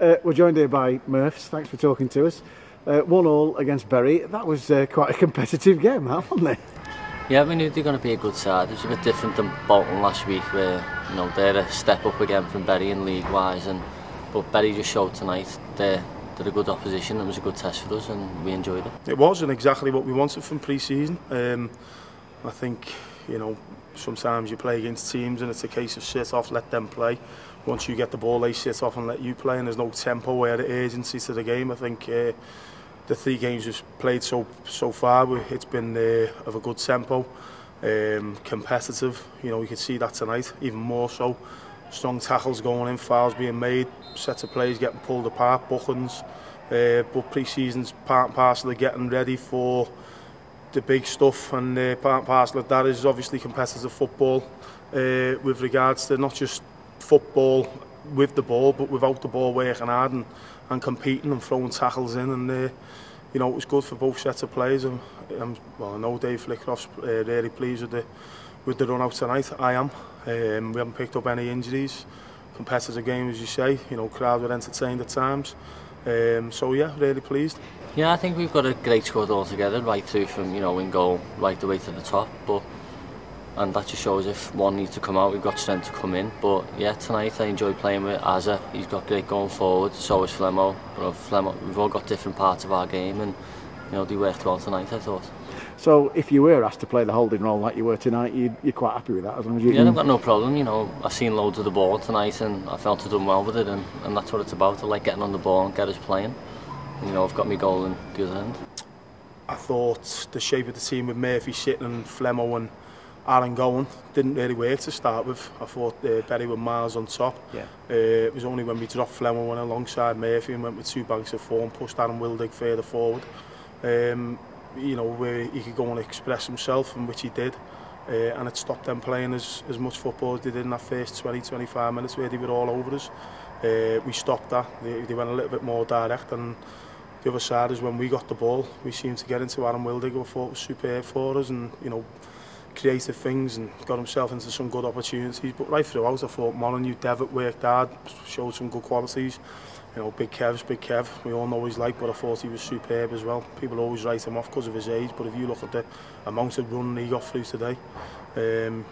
We're joined here by Murphs. Thanks for talking to us. 1-1 against Bury. That was quite a competitive game, that, wasn't it? Yeah, we knew they were going to be a good side. It was a bit different than Bolton last week, where they're a step up again from Bury in league-wise, but Bury just showed tonight they're a good opposition. It was a good test for us, and we enjoyed it. It was, and exactly what we wanted from pre-season. I think sometimes you play against teams and it's a case of sit off, let them play. Once you get the ball, they sit off and let you play, and there's no tempo or urgency to the game. I think the 3 games we've played so far, it's been of a good tempo, competitive. You could see that tonight, even more so. Strong tackles going in, fouls being made, sets of plays getting pulled apart, bookings. But pre-season's part and parcel of getting ready for the big stuff, and part and parcel of that is obviously competitive football, with regards to not just football with the ball, but without the ball, working hard and competing and throwing tackles in, and it was good for both sets of players. I know Dave Flickroff's really pleased with the run out tonight. I am. We haven't picked up any injuries. Competitive game, as you say. Crowd were entertained at times. So yeah, really pleased. Yeah, I think we've got a great squad altogether, right through from in goal right the way to the top. And that just shows if one needs to come out, we've got strength to come in. But yeah, tonight I enjoy playing with Azza. He's got great going forward. So is Flemo. We've all got different parts of our game, and they worked well tonight, I thought. So if you were asked to play the holding role like you were tonight, you're quite happy with that, as long as you Yeah, I've got no problem. I've seen loads of the ball tonight, and I felt I've done well with it, and that's what it's about. I like getting on the ball and get us playing. I've got my goal in the other end. I thought the shape of the team with Murphy sitting and Flemo and Aaron going didn't really work to start with. I thought Bury were miles on top. Yeah. It was only when we dropped Flemo in alongside Murphy and went with 2 banks of 4 and pushed Aaron Wildig further forward. Where he could go and express himself, and which he did, and it stopped them playing as much football as they did in that first 20-25 minutes where they were all over us. We stopped that. They went a little bit more direct, and the other side is when we got the ball, we seemed to get into Aaron Wildig, who I thought was superb for us, and creative things, and got himself into some good opportunities. But right throughout, I thought Molyneux, Devitt worked hard, showed some good qualities. Big Kev, we all know what he's like, but I thought he was superb as well. People always write him off because of his age, but if you look at the amount of running he got through today, that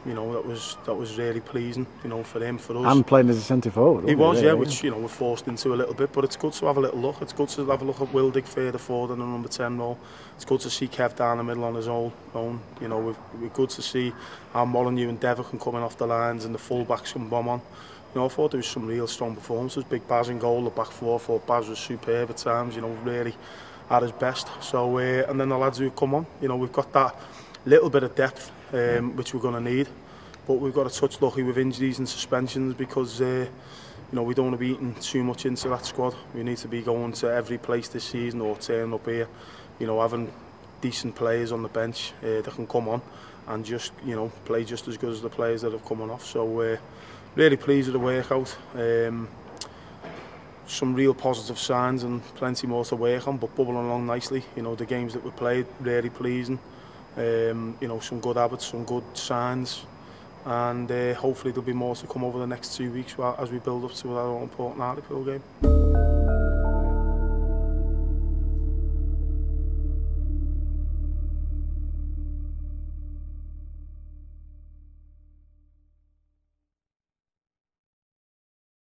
was really pleasing, for him, for us. And playing as a centre forward. He was, yeah, which we're forced into a little bit, but it's good to have a little look. It's good to have a look at Wildig further forward in the number 10 role. It's good to see Kev down the middle on his own. We're good to see how Molyneux and Devitt can come in off the lines, and the full-backs can bomb on. I thought there was some real strong performances. Big Baz in goal, the back 4. I thought Baz was superb at times, really at his best. So, and then the lads who come on, we've got that little bit of depth, which we're going to need. But we've got to touch lucky with injuries and suspensions, because we don't want to be eating too much into that squad. We need to be going to every place this season, or turning up here, having decent players on the bench that can come on and just, play just as good as the players that have come on off. So, really pleased with the workout. Some real positive signs and plenty more to work on, but bubbling along nicely. The games that we played, really pleasing. Some good habits, some good signs, and hopefully there'll be more to come over the next 2 weeks as we build up to that all important Hartlepool game.